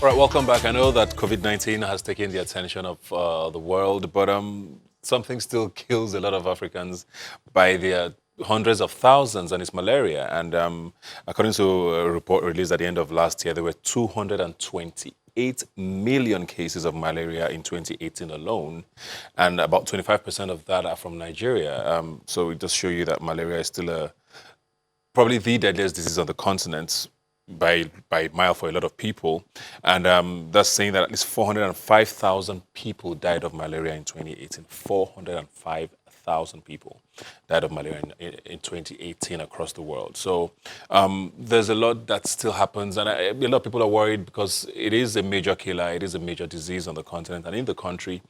All right, welcome back. I know that COVID-19 has taken the attention of the world, but something still kills a lot of Africans by the hundreds of thousands, and it's malaria. And according to a report released at the end of last year, there were 228 million cases of malaria in 2018 alone, and about 25% of that are from Nigeria. So it does show you that malaria is still probably the deadliest disease on the continent by mile for a lot of people. And that's saying that at least 405,000 people died of malaria in 2018. 405,000 people died of malaria in 2018 across the world. So there's a lot that still happens. And a lot of people are worried because it is a major killer. It is a major disease on the continent and in the country.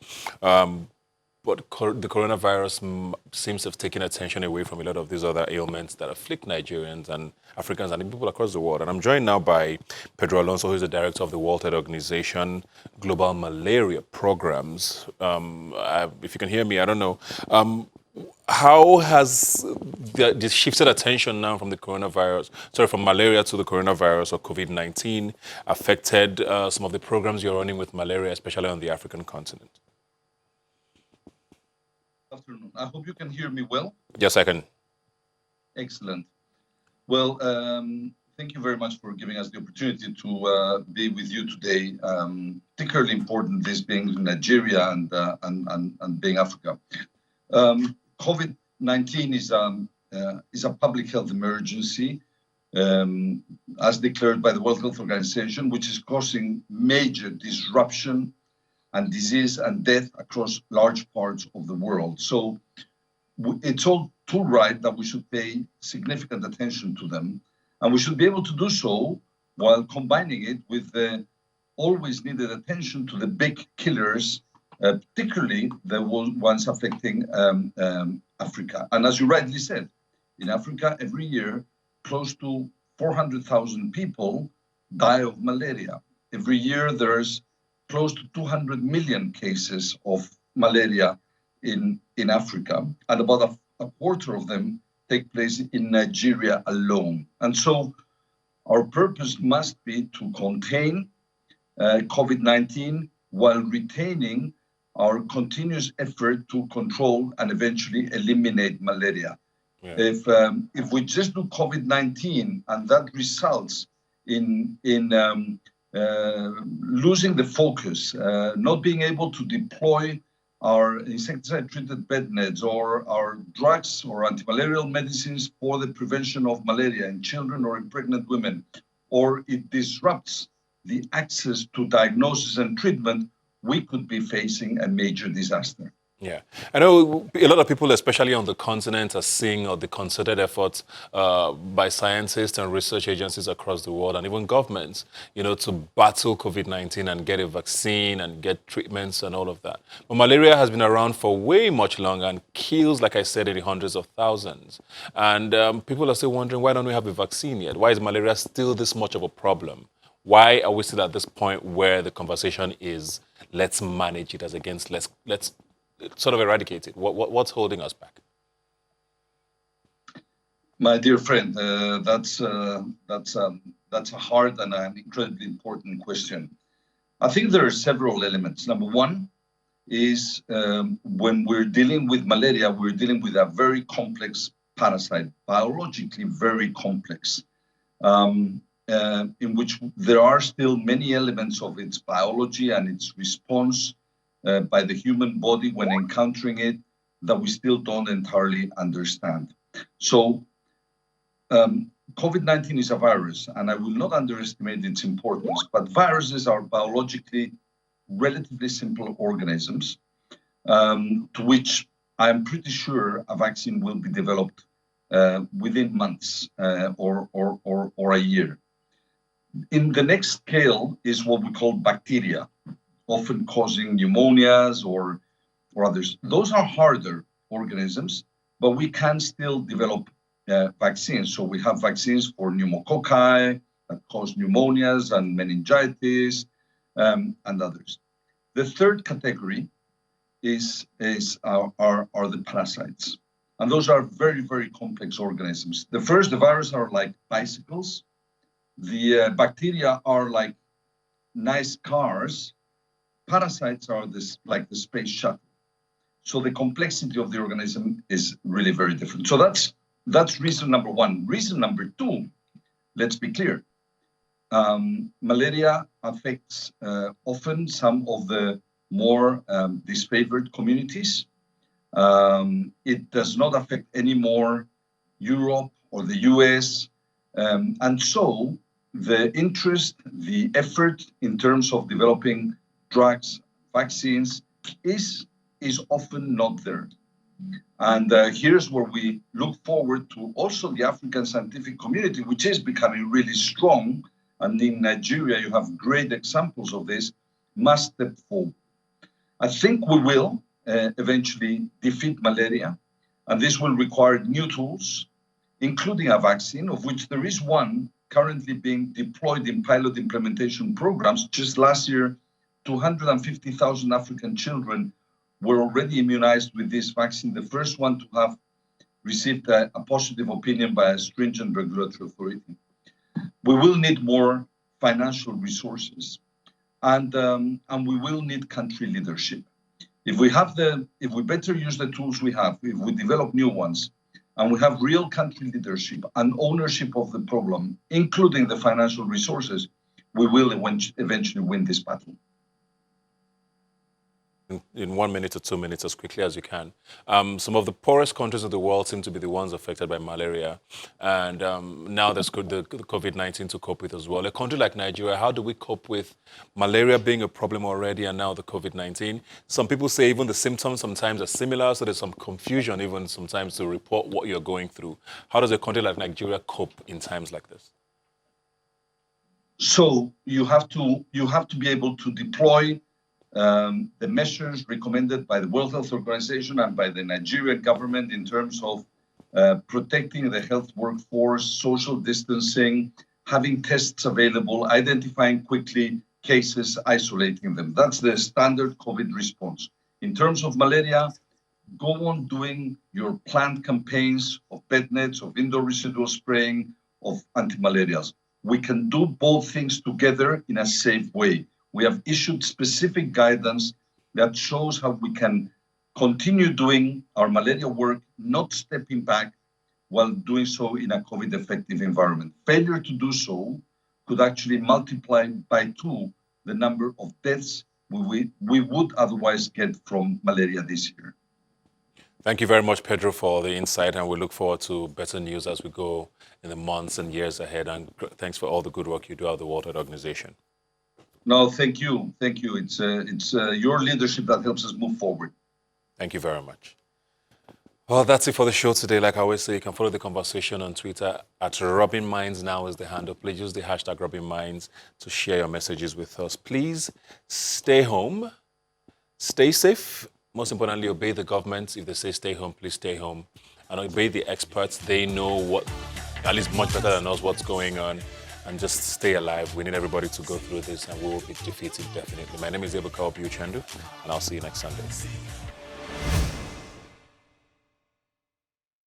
But the coronavirus seems to have taken attention away from a lot of these other ailments that afflict Nigerians and Africans and people across the world. And I'm joined now by Pedro Alonso, who is the director of the World Health Organization Global Malaria Programs. If you can hear me, I don't know. How has the shifted attention now from from malaria to the coronavirus or COVID-19 affected some of the programs you're running with malaria, especially on the African continent? Afternoon. I hope you can hear me well. Yes, I can. Excellent. Well, thank you very much for giving us the opportunity to be with you today. Particularly important, this being Nigeria and being Africa. COVID-19 is a public health emergency, as declared by the World Health Organization, which is causing major disruption and disease and death across large parts of the world. So it's all too right that we should pay significant attention to them. And we should be able to do so while combining it with the always needed attention to the big killers, particularly the ones affecting Africa. And as you rightly said, in Africa, every year, close to 400,000 people die of malaria. Every year, there's close to 200 million cases of malaria in Africa, and about a quarter of them take place in Nigeria alone. And so our purpose must be to contain COVID-19 while retaining our continuous effort to control and eventually eliminate malaria. Yeah. If we just do COVID-19 and that results in losing the focus, not being able to deploy our insecticide-treated bed nets or our drugs or antimalarial medicines for the prevention of malaria in children or in pregnant women, or it disrupts the access to diagnosis and treatment, we could be facing a major disaster. Yeah, I know a lot of people, especially on the continent, are seeing the concerted efforts by scientists and research agencies across the world and even governments, to battle COVID-19 and get a vaccine and get treatments and all of that. But malaria has been around for way much longer and kills, like I said, in the hundreds of thousands. And people are still wondering, why don't we have a vaccine yet? Why is malaria still this much of a problem? Why are we still at this point where the conversation is, let's manage it as against let's sort of eradicate it? What's holding us back? My dear friend, that's a hard and an incredibly important question. I think there are several elements. Number one is when we're dealing with malaria, we're dealing with a very complex parasite, biologically very complex, in which there are still many elements of its biology and its response by the human body when encountering it that we still don't entirely understand. So COVID-19 is a virus, and I will not underestimate its importance, but viruses are biologically relatively simple organisms to which I'm pretty sure a vaccine will be developed within months or a year. In the next scale is what we call bacteria, often causing pneumonias or others. Those are harder organisms, but we can still develop vaccines. So we have vaccines for pneumococci that cause pneumonias and meningitis and others. The third category are the parasites. And those are very, very complex organisms. The first, the viruses are like bicycles. The bacteria are like nice cars, parasites are this like the space shuttle. So the complexity of the organism is really very different. So that's reason number one. Reason number two, let's be clear. Malaria affects often some of the more disfavored communities. It does not affect any more Europe or the US. And so the interest, the effort in terms of developing drugs, vaccines is often not there. And here's where we look forward to also the African scientific community, which is becoming really strong. And in Nigeria, you have great examples of this, must step forward. I think we will eventually defeat malaria, and this will require new tools, including a vaccine, of which there is one currently being deployed in pilot implementation programs. Just last year, 250,000 African children were already immunized with this vaccine, the first one to have received a positive opinion by a stringent regulatory authority. We will need more financial resources, and we will need country leadership. If we better use the tools we have, if we develop new ones, and we have real country leadership and ownership of the problem, including the financial resources, we will eventually win this battle. In 1 minute or 2 minutes, as quickly as you can. Some of the poorest countries of the world seem to be the ones affected by malaria. And now there's the COVID-19 to cope with as well. A country like Nigeria, how do we cope with malaria being a problem already and now the COVID-19? Some people say even the symptoms sometimes are similar, so there's some confusion even sometimes to report what you're going through. How does a country like Nigeria cope in times like this? So you have to be able to deploy the measures recommended by the World Health Organization and by the Nigerian government in terms of protecting the health workforce, social distancing, having tests available, identifying quickly cases, isolating them. That's the standard COVID response. In terms of malaria, go on doing your planned campaigns of bed nets, of indoor residual spraying, of anti-malarials. We can do both things together in a safe way. We have issued specific guidance that shows how we can continue doing our malaria work, not stepping back while doing so in a COVID-effective environment. Failure to do so could actually multiply by 2 the number of deaths we would otherwise get from malaria this year. Thank you very much, Pedro, for the insight, and we look forward to better news as we go in the months and years ahead. And thanks for all the good work you do at the World Health Organization. No, thank you. Thank you. It's your leadership that helps us move forward. Thank you very much. Well, that's it for the show today. Like I always say, you can follow the conversation on Twitter at Robin Minds. Now is the handle. Please use the hashtag Robin Minds to share your messages with us. Please stay home, stay safe. Most importantly, obey the government. If they say stay home, please stay home. And obey the experts. They know what, at least much better than us, what's going on. And just stay alive. We need everybody to go through this, and we will be defeated, definitely. My name is Ebuka Obiuchendu, and I'll see you next Sunday.